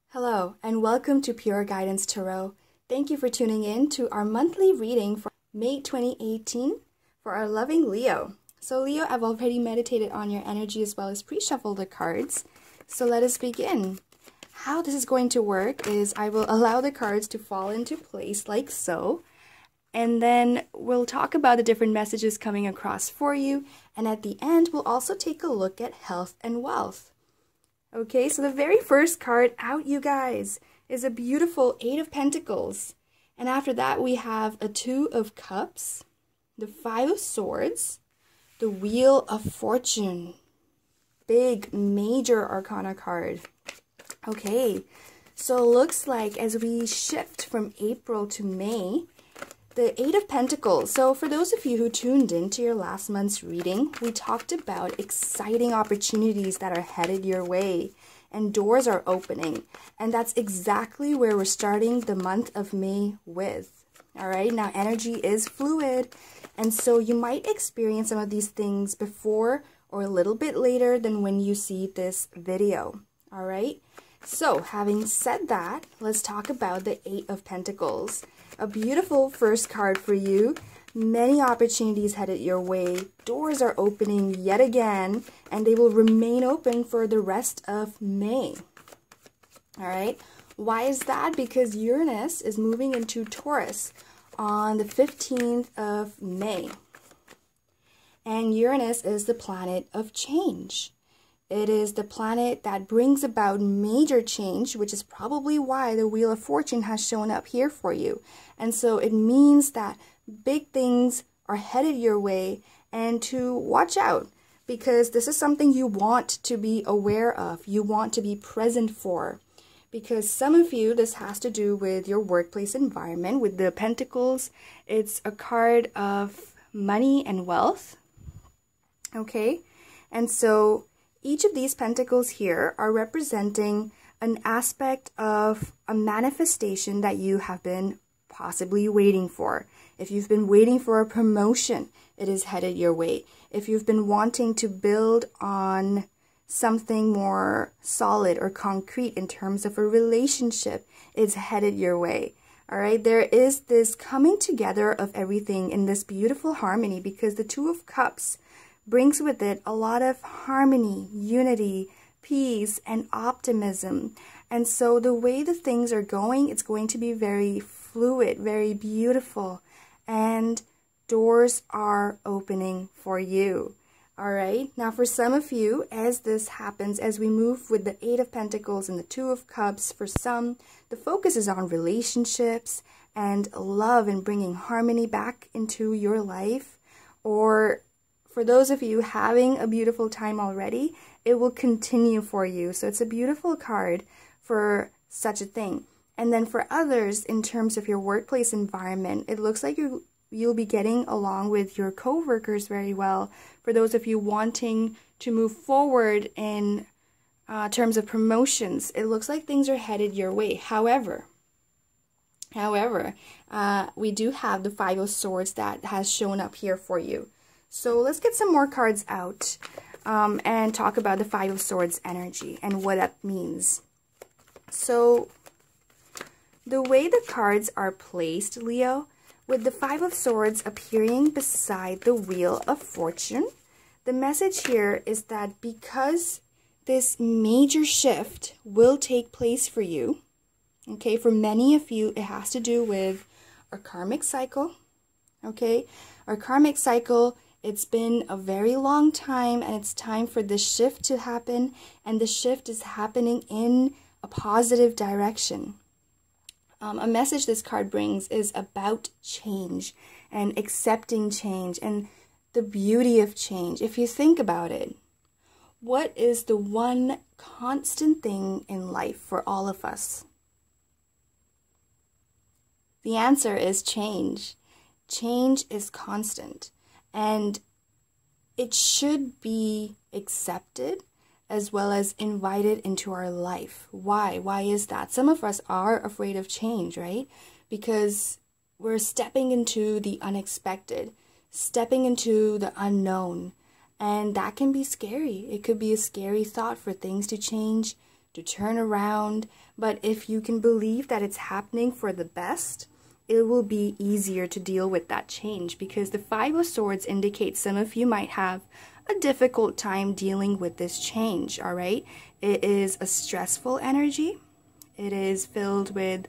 Hello, and welcome to Pure Guidance Tarot. Thank you for tuning in to our monthly reading for May 2018 for our loving Leo. So Leo, I've already meditated on your energy as well as pre-shuffled the cards. So let us begin. How this is going to work is I will allow the cards to fall into place like so. And then we'll talk about the different messages coming across for you. And at the end, we'll also take a look at health and wealth. Okay, so the very first card out, you guys, is a beautiful Eight of Pentacles. And after that, we have a Two of Cups, the Five of Swords, the Wheel of Fortune. Big, major arcana card. Okay, so it looks like as we shift from April to May, the Eight of Pentacles. So for those of you who tuned in to your last month's reading, we talked about exciting opportunities that are headed your way and doors are opening. And that's exactly where we're starting the month of May with. All right, now energy is fluid. And so you might experience some of these things before or a little bit later than when you see this video. All right, so having said that, let's talk about the Eight of Pentacles. A beautiful first card for you. Many opportunities headed your way. Doors are opening yet again, and they will remain open for the rest of May. All right. Why is that? Because Uranus is moving into Taurus on the 15th of May. And Uranus is the planet of change. It is the planet that brings about major change, which is probably why the Wheel of Fortune has shown up here for you. And so it means that big things are headed your way and to watch out, because this is something you want to be aware of. You want to be present for. Because some of you, this has to do with your workplace environment. With the Pentacles, it's a card of money and wealth. Okay? And so each of these pentacles here are representing an aspect of a manifestation that you have been possibly waiting for. If you've been waiting for a promotion, it is headed your way. If you've been wanting to build on something more solid or concrete in terms of a relationship, it's headed your way. All right, there is this coming together of everything in this beautiful harmony, because the Two of Cups brings with it a lot of harmony, unity, peace, and optimism. And so the way the things are going, it's going to be very fluid, very beautiful, and doors are opening for you. All right, now for some of you, as this happens, as we move with the Eight of Pentacles and the Two of Cups, for some, the focus is on relationships and love and bringing harmony back into your life. Or for those of you having a beautiful time already, it will continue for you. So it's a beautiful card for such a thing. And then for others, in terms of your workplace environment, it looks like you'll be getting along with your co-workers very well. For those of you wanting to move forward in terms of promotions, it looks like things are headed your way. However, we do have the Five of Swords that has shown up here for you. So let's get some more cards out and talk about the Five of Swords energy and what that means. So the way the cards are placed, Leo, with the Five of Swords appearing beside the Wheel of Fortune, the message here is that because this major shift will take place for you, okay, for many of you, it has to do with our karmic cycle, okay? Our karmic cycle, it's been a very long time, and it's time for this shift to happen, and the shift is happening in a positive direction. A message this card brings is about change and accepting change and the beauty of change. If you think about it, what is the one constant thing in life for all of us? The answer is change. Change is constant. and it should be accepted as well as invited into our life. Why? Why is that? Some of us are afraid of change, right? Because we're stepping into the unexpected, stepping into the unknown, and that can be scary. It could be a scary thought for things to change, to turn around, but if you can believe that it's happening for the best, it will be easier to deal with that change, because the Five of Swords indicates some of you might have a difficult time dealing with this change, all right? It is a stressful energy. It is filled with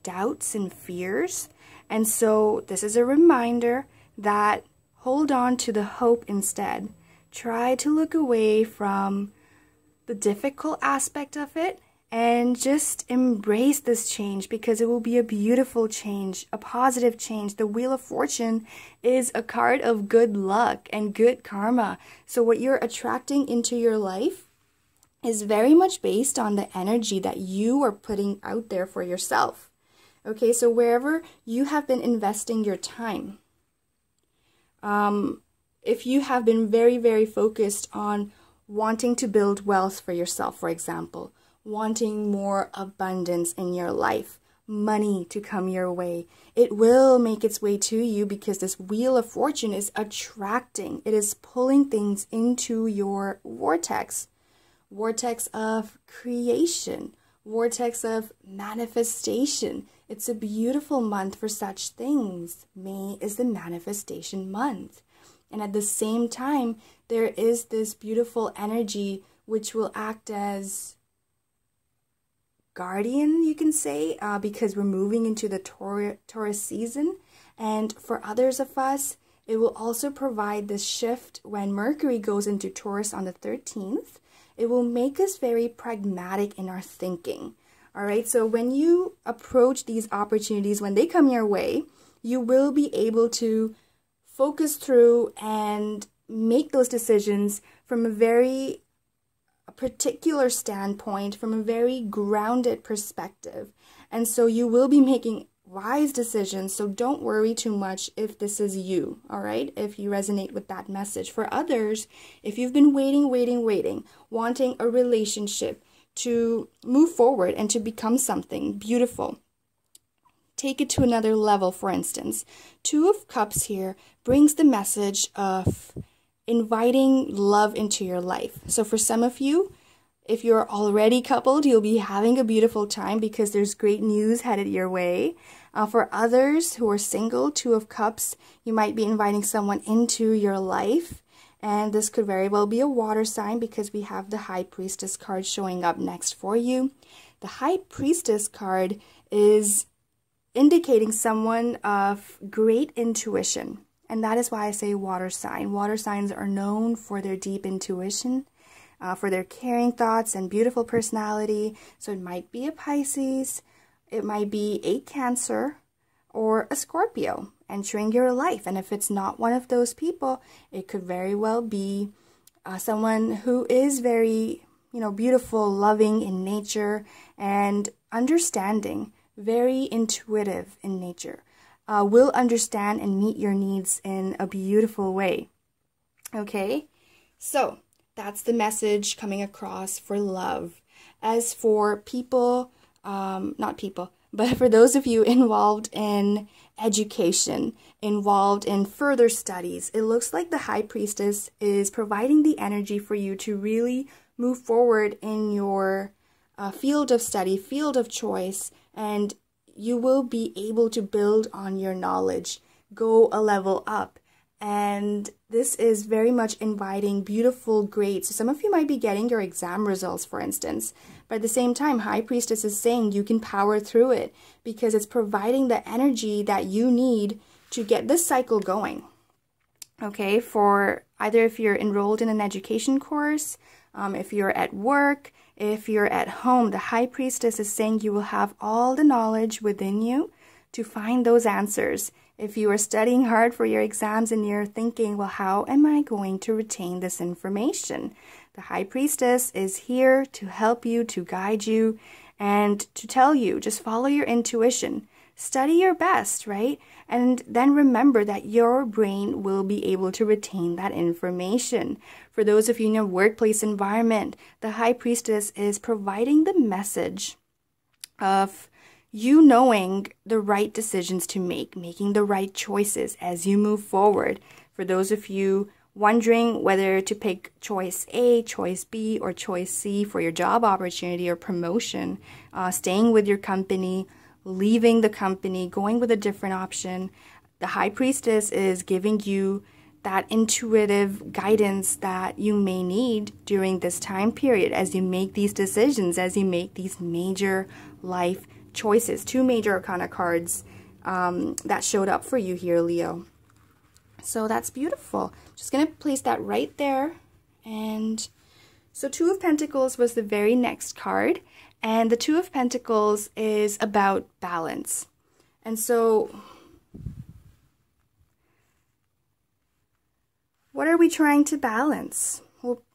doubts and fears. And so this is a reminder that hold on to the hope instead. Try to look away from the difficult aspect of it and just embrace this change, because it will be a beautiful change, a positive change. The Wheel of Fortune is a card of good luck and good karma. So what you're attracting into your life is very much based on the energy that you are putting out there for yourself. Okay, so wherever you have been investing your time, if you have been very, very focused on wanting to build wealth for yourself, for example, wanting more abundance in your life, money to come your way, it will make its way to you, because this Wheel of Fortune is attracting. It is pulling things into your vortex of creation, vortex of manifestation. It's a beautiful month for such things. May is the manifestation month. And at the same time, there is this beautiful energy which will act as guardian, you can say, because we're moving into the Taurus season. And for others of us, it will also provide this shift when Mercury goes into Taurus on the 13th. It will make us very pragmatic in our thinking. All right, so when you approach these opportunities, when they come your way, you will be able to focus through and make those decisions from a very particular standpoint, from a very grounded perspective. And so you will be making wise decisions. So don't worry too much if this is you, all right? If you resonate with that message. For others, if you've been waiting, wanting a relationship to move forward and to become something beautiful, take it to another level, for instance. Two of Cups here brings the message of inviting love into your life. So for some of you, if you're already coupled, you'll be having a beautiful time because there's great news headed your way. For others who are single, Two of Cups, you might be inviting someone into your life. And this could very well be a water sign, because we have the High Priestess card showing up next for you. The High Priestess card is indicating someone of great intuition. And that is why I say water sign. Water signs are known for their deep intuition, for their caring thoughts and beautiful personality. So it might be a Pisces, it might be a Cancer, or a Scorpio entering your life. And if it's not one of those people, it could very well be someone who is very, beautiful, loving in nature, and understanding, very intuitive in nature. Will understand and meet your needs in a beautiful way. Okay, so that's the message coming across for love. As for people, but for those of you involved in education, involved in further studies, it looks like the High Priestess is providing the energy for you to really move forward in your field of study, field of choice, and you will be able to build on your knowledge, go a level up. And this is very much inviting beautiful grades. So some of you might be getting your exam results, for instance. But at the same time, High Priestess is saying you can power through it, because it's providing the energy that you need to get this cycle going. Okay, for either if you're enrolled in an education course, if you're at work, if you're at home, the High Priestess is saying you will have all the knowledge within you to find those answers. If you are studying hard for your exams and you're thinking, well, how am I going to retain this information? The High Priestess is here to help you, to guide you, and to tell you, just follow your intuition. study your best, right? And then remember that your brain will be able to retain that information. For those of you in a workplace environment, the High Priestess is providing the message of you knowing the right decisions to make, making the right choices as you move forward. For those of you wondering whether to pick choice A, choice B, or choice C for your job opportunity or promotion, staying with your company, leaving the company, going with a different option, the High Priestess is giving you that intuitive guidance that you may need during this time period as you make these decisions, as you make these major life choices. Two major arcana cards that showed up for you here, Leo. So that's beautiful. Just going to place that right there. And so Two of Pentacles was the very next card. And the Two of Pentacles is about balance. And so what are we trying to balance?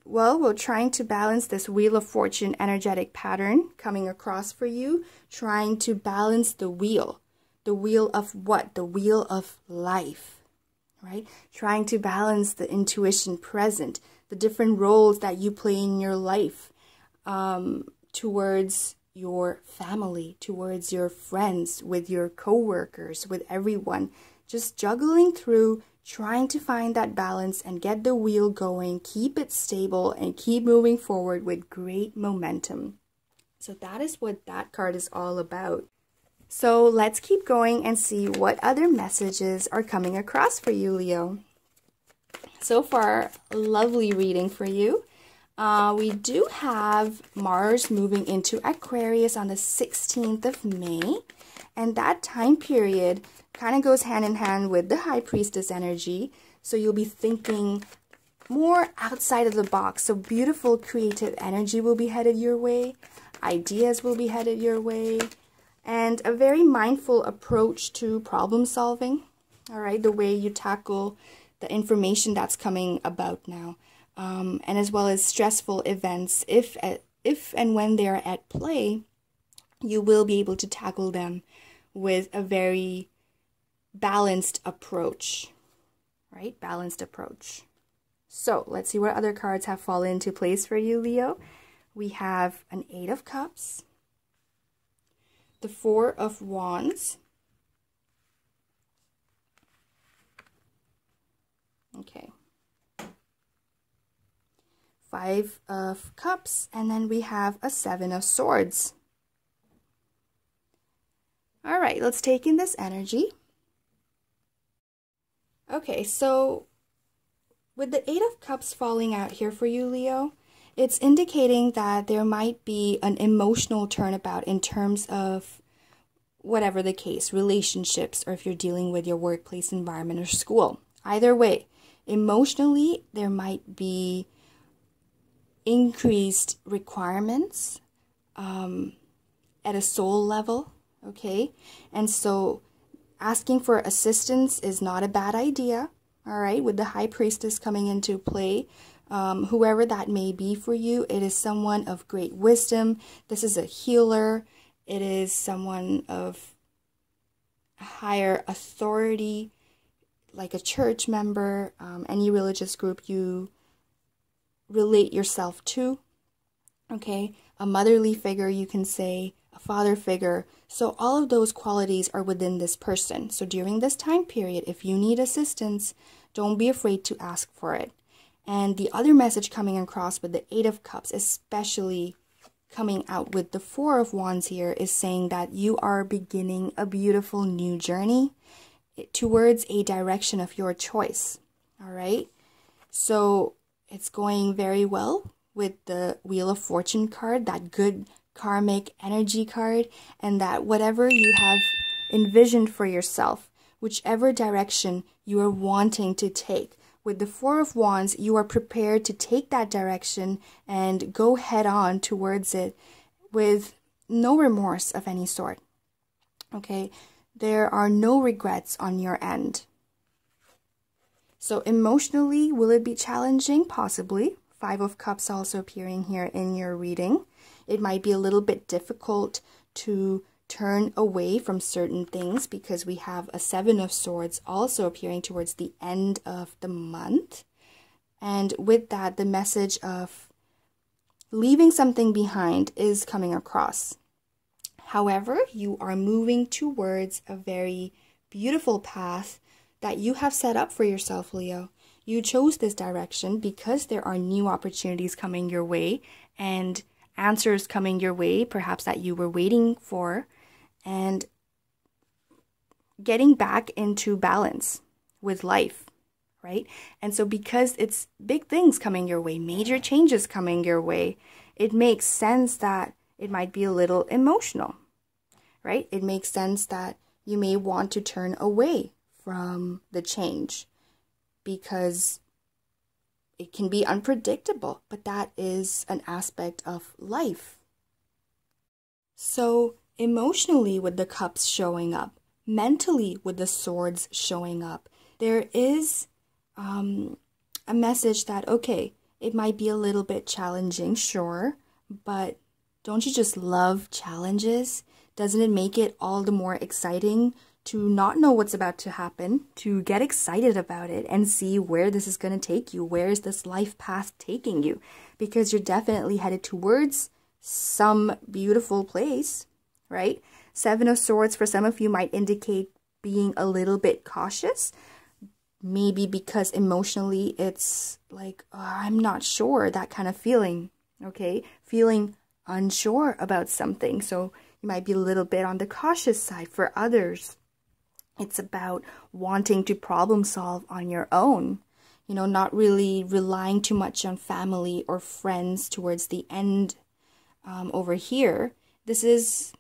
Well, we're trying to balance this Wheel of Fortune energetic pattern coming across for you, trying to balance the wheel. The wheel of what? The wheel of life, right? Trying to balance the intuition present, the different roles that you play in your life, towards your family, towards your friends, with your co-workers, with everyone. Just juggling through, trying to find that balance and get the wheel going, keep it stable, and keep moving forward with great momentum. So that is what that card is all about. So let's keep going and see what other messages are coming across for you, Leo. So far, a lovely reading for you. We do have Mars moving into Aquarius on the 16th of May. And that time period kind of goes hand in hand with the High Priestess energy. So you'll be thinking more outside of the box. So beautiful creative energy will be headed your way. Ideas will be headed your way. And a very mindful approach to problem solving. All right, the way you tackle the information that's coming about now. And as well as stressful events, if and when they are at play, you will be able to tackle them with a very balanced approach, right? Balanced approach. So let's see what other cards have fallen into place for you, Leo. We have an Eight of Cups, the Four of Wands, okay, Five of Cups, and then we have a Seven of Swords. All right, let's take in this energy. Okay, so with the Eight of Cups falling out here for you, Leo, it's indicating that there might be an emotional turnabout in terms of whatever the case, relationships, or if you're dealing with your workplace environment or school. Either way, emotionally, there might be increased requirements at a soul level, okay? And so asking for assistance is not a bad idea, all right? With the High Priestess coming into play, whoever that may be for you, it is someone of great wisdom. This is a healer. It is someone of higher authority, like a church member, any religious group you relate yourself to, okay? A motherly figure, you can say, a father figure. So all of those qualities are within this person. So during this time period, if you need assistance, don't be afraid to ask for it. And the other message coming across with the Eight of Cups, especially coming out with the Four of Wands here, is saying that you are beginning a beautiful new journey towards a direction of your choice, all right? So it's going very well with the Wheel of Fortune card, that good karmic energy card, and that whatever you have envisioned for yourself, whichever direction you are wanting to take, with the Four of Wands, you are prepared to take that direction and go head on towards it with no remorse of any sort, okay? There are no regrets on your end. So emotionally, will it be challenging? Possibly. Five of Cups also appearing here in your reading. It might be a little bit difficult to turn away from certain things because we have a Seven of Swords also appearing towards the end of the month. And with that, the message of leaving something behind is coming across. However, you are moving towards a very beautiful path that you have set up for yourself, Leo. You chose this direction because there are new opportunities coming your way and answers coming your way, perhaps that you were waiting for, and getting back into balance with life, right? And so because it's big things coming your way, major changes coming your way, it makes sense that it might be a little emotional, right? It makes sense that you may want to turn away from the change because it can be unpredictable, but that is an aspect of life. So emotionally, with the cups showing up, mentally with the swords showing up, there is a message that, okay, it might be a little bit challenging, sure, but don't you just love challenges? Doesn't it make it all the more exciting to not know what's about to happen, to get excited about it and see where this is going to take you? Where is this life path taking you? Because you're definitely headed towards some beautiful place, right? Seven of Swords for some of you might indicate being a little bit cautious. Maybe because emotionally it's like, oh, I'm not sure, that kind of feeling, okay? Feeling unsure about something. So you might be a little bit on the cautious side. For others, it's about wanting to problem solve on your own. You know, not really relying too much on family or friends towards the end over here. This is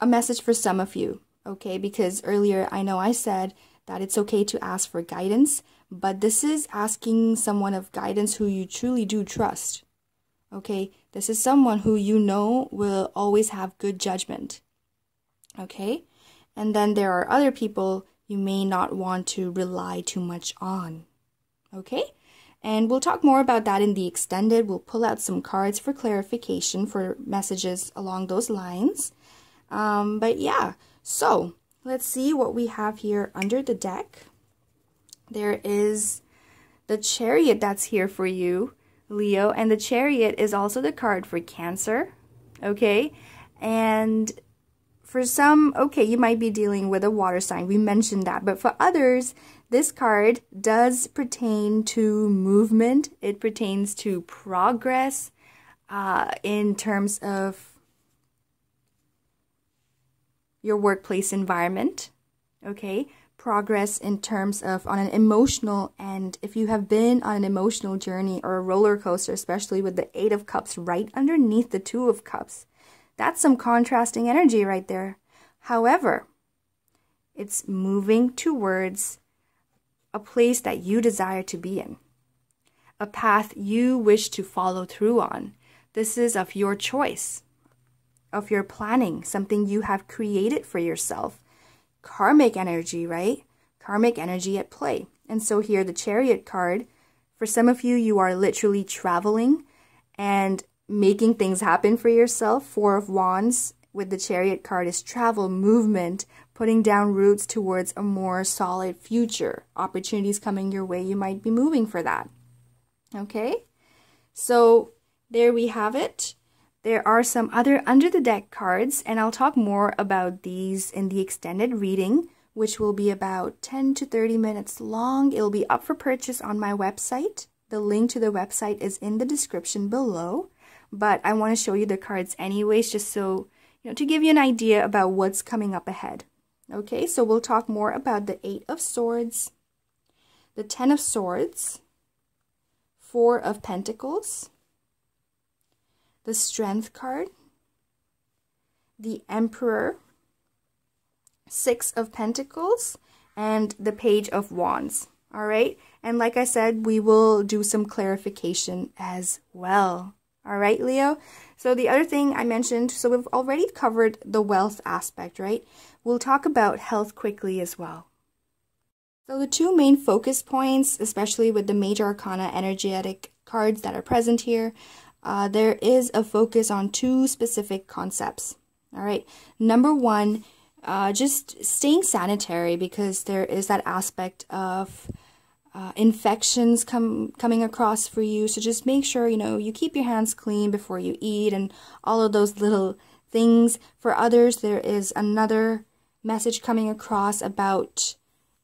a message for some of you, okay? Because earlier I know I said that it's okay to ask for guidance, but this is asking someone of guidance who you truly do trust, okay? This is someone who you know will always have good judgment, okay? And then there are other people you may not want to rely too much on, okay? And we'll talk more about that in the extended. We'll pull out some cards for clarification for messages along those lines. But yeah, so let's see what we have here under the deck. There is the Chariot that's here for you, Leo. And the Chariot is also the card for Cancer, okay? And for some, okay, you might be dealing with a water sign. We mentioned that. But for others, this card does pertain to movement. It pertains to progress in terms of your workplace environment, okay? Progress in terms of on an emotional end. If you have been on an emotional journey or a roller coaster, especially with the Eight of Cups right underneath the Two of Cups, that's some contrasting energy right there. However, it's moving towards a place that you desire to be in, a path you wish to follow through on. This is of your choice, of your planning, something you have created for yourself. Karmic energy, right? Karmic energy at play. And so here the Chariot card, for some of you, you are literally traveling and making things happen for yourself. Four of Wands with the Chariot card is travel, movement, putting down roots towards a more solid future. Opportunities coming your way, you might be moving for that. Okay? So there we have it. There are some other under the deck cards, and I'll talk more about these in the extended reading, which will be about 10 to 30 minutes long. It'll be up for purchase on my website. The link to the website is in the description below, but I want to show you the cards anyways, just so, to give you an idea about what's coming up ahead. Okay, so we'll talk more about the Eight of Swords, the Ten of Swords, Four of Pentacles, the Strength card, the Emperor, Six of Pentacles, and the Page of Wands. All right, and like I said, we will do some clarification as well. All right, Leo. So the other thing I mentioned, so we've already covered the wealth aspect, right? We'll talk about health quickly as well. So the two main focus points, especially with the major arcana energetic cards that are present here, there is a focus on two specific concepts. All right. Number one, just staying sanitary, because there is that aspect of infections coming across for you. So just make sure, you keep your hands clean before you eat and all of those little things. For others, there is another message coming across about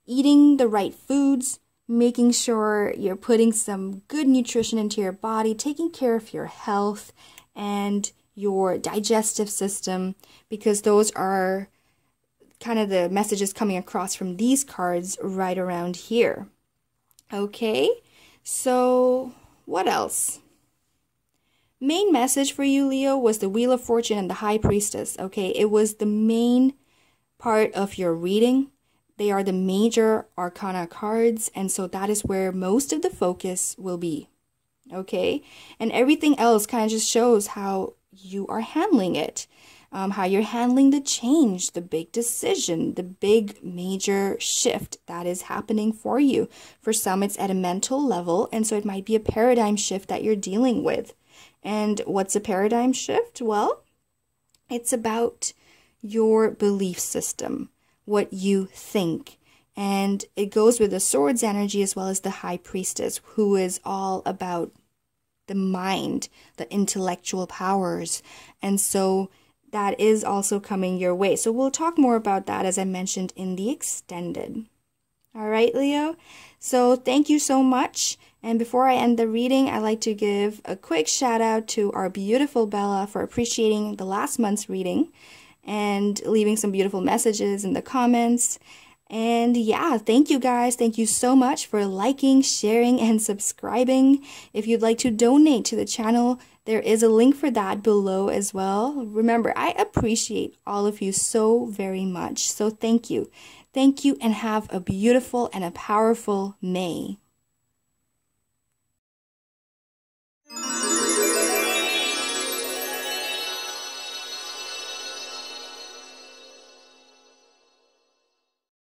eating the right foods, making sure you're putting some good nutrition into your body, taking care of your health and your digestive system, because those are kind of the messages coming across from these cards right around here. Okay, so what else? Main message for you, Leo, was the Wheel of Fortune and the High Priestess. Okay, it was the main part of your reading. They are the major arcana cards, and so that is where most of the focus will be. Okay, and everything else kind of just shows how you are handling it. How you're handling the change, the big decision, the big major shift that is happening for you. For some, it's at a mental level, and so it might be a paradigm shift that you're dealing with. And what's a paradigm shift? Well, it's about your belief system, what you think. And it goes with the Swords energy as well as the High Priestess, who is all about the mind, the intellectual powers. And so that is also coming your way. So we'll talk more about that, as I mentioned, in the extended. All right, Leo. So thank you so much. And before I end the reading, I'd like to give a quick shout out to our beautiful Bella for appreciating the last month's reading and leaving some beautiful messages in the comments. And yeah, thank you guys. Thank you so much for liking, sharing, and subscribing. If you'd like to donate to the channel, there is a link for that below as well. Remember, I appreciate all of you so very much. So thank you. Thank you, and have a beautiful and a powerful May.